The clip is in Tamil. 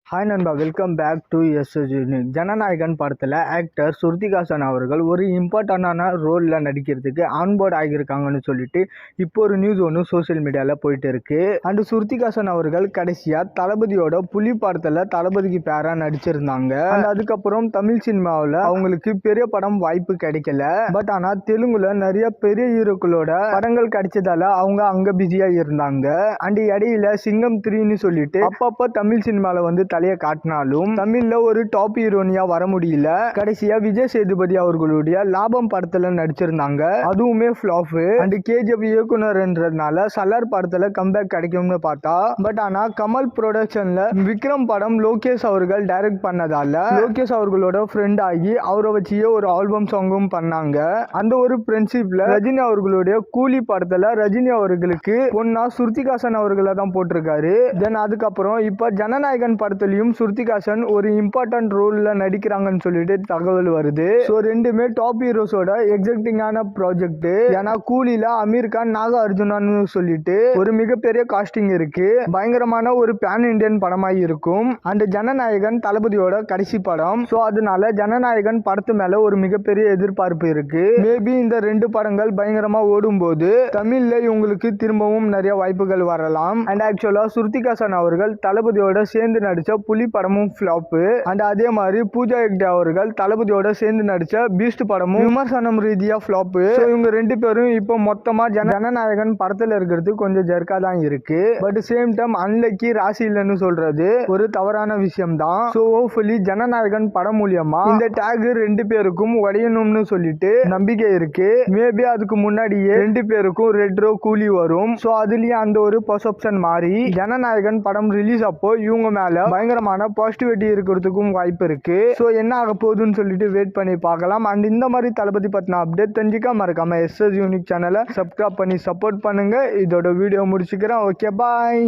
ஹாய் நண்பா, welcome back to SS unique. Jana Nayagan படத்தில் ஆக்டர் ஸ்ருதிஹாசன் அவர்கள் ஒரு இம்பார்ட்டண்டான ரோலில் நடிக்கிறதுக்கு ஆன்போர்ட் ஆகியிருக்காங்கன்னு சொல்லிட்டு இப்போ ஒரு நியூஸ் ஒன்று சோசியல் மீடியாவில் போயிட்டு இருக்கு. அண்ட் ஸ்ருதிஹாசன் அவர்கள் கடைசியாக தளபதியோட புலி படத்தில் தளபதிக்கு பேராக நடிச்சிருந்தாங்க. அண்ட் அதுக்கப்புறம் தமிழ் சினிமாவில் அவங்களுக்கு பெரிய படம் வாய்ப்பு கிடைக்கல. பட் ஆனால் தெலுங்குல நிறைய பெரிய ஹீரோக்களோட படங்கள் கிடைச்சதால அவங்க அங்கே பிஸியாக இருந்தாங்க. அண்ட் இடையில சிங்கம் 3ன்னு சொல்லிட்டு அப்பப்போ தமிழ் சினிமாவில் வந்து தலையை காட்டினாலும் தமிழ்ல ஒரு டாப் ஹீரோனியா வர முடியல. கடைசியா விஜய் சேதுபதி அவர்களுடைய லாபம் படத்துல நடிச்சிருந்தாங்க, அதுவுமே ஃபிளாப். அண்ட் கேஜிஎஃப் இயக்குனர்ன்றதுனால சலார் படத்துல கம்பேக் கிடைக்கும்னு பார்த்தா, பட் ஆனா கமல் ப்ரொடக்ஷன்ல விக்ரம் படம் லோகேஷ் அவர்கள் டைரக்ட் பண்ணதால லோகேஷ் அவர்களோட ஃப்ரெண்ட் ஆகி அவரை வச்சியே ஒரு ஆல்பம் சாங்கும் பண்ணாங்க. அந்த ஒரு ஃப்ரெண்ட்ஷிப்ல ரஜினி அவர்களுடைய கூலி படத்துல ரஜினி அவர்களுக்கு பொண்ணா ஸ்ருதிஹாசன் அவர்களை தான் போட்டிருக்காரு. தென் அதுக்கப்புறம் இப்ப ஜனநாயகன் படத்துல ஸ்ருதிஹாசன் ஒரு இம்பார்ட்டன்ட் ரோல்ல நடிக்கிறாங்கன்னு சொல்லிட்டு தகவல் வருது. சோ ரெண்டுமே டாப் ஹீரோஸோட எக்ஸைட்டிங்கான ப்ராஜெக்ட். ஏன்னா கூலில அமீர் கான், நாக அர்ஜுனான்னு சொல்லிட்டு ஒரு மிகப்பெரிய காஸ்டிங் இருக்கு. பயங்கரமான ஒரு பேன் இண்டியன் படமாய் இருக்கும். அண்ட் ஜனநாயகன் தளபதியோட கடைசி படம். சோ அதனால ஜனநாயகன் படத்து மேல ஒரு மிகப்பெரிய எதிர்பார்ப்பு இருக்கு. மேபி இந்த ரெண்டு படங்கள் பயங்கரமா ஓடும் போது தமிழ்ல இவங்களுக்கு திரும்பவும் நிறைய வாய்ப்புகள் வரலாம். அண்ட் ஆக்சுவலா ஸ்ருதிஹாசன் அவர்கள் தளபதியோட சேர்ந்து நடிச்ச புலி படமும் ஃபிளாப். அண்ட் அதே மாதிரி பூஜா ஹெக்டே அவர்கள் தளபதியோட சேர்ந்து நடிச்ச பீஸ்ட் படமும் விமர்சனம் ரீதியா ஃபிளாப். இவங்க ரெண்டு பேரும் இப்போ மொத்தமா ஜனநாயகன் படத்துல இருக்கிறது கொஞ்சம் ஜர்க்கா தான் இருக்கு. பட் சேம் டைம் அன்லக்கி ராசி இல்லைன்னு சொல்றது ஒரு தவறான விஷயம் தான். சோ ஹோப்ஃபுல்லி ஜனநாயகன் படம் மூலியமா இந்த டேக் ரெண்டு பேருக்கும் உடையணும்னு சொல்லிட்டு நம்பிக்கை இருக்கு. மேபி அதுக்கு முன்னாடியே ரெண்டு பேருக்கும் ரெட் ரோ கூலி வரும். சோ அதுலயே அந்த ஒரு பர்செப்ஷன் மாறி ஜனநாயகன் படம் ரிலீஸ் அப்போ இவங்க மேல பயங்கரமான பாசிட்டிவிட்டி இருக்கிறதுக்கும் வாய்ப்பு இருக்கு. சோ என்ன ஆக போகுதுன்னு சொல்லிட்டு வெயிட் பண்ணி பார்க்கலாம். அண்ட் இந்த மாதிரி தளபதி பத்தின அப்டேட் தெரிஞ்சுக்க மறக்காம எஸ்எஸ் யூனிக் சேனலை சப்ஸ்கிரைப் பண்ணி சப்போர்ட் பண்ணுங்க. இதோட வீடியோ முடிச்சுக்கிறேன். ஓகே, பாய்.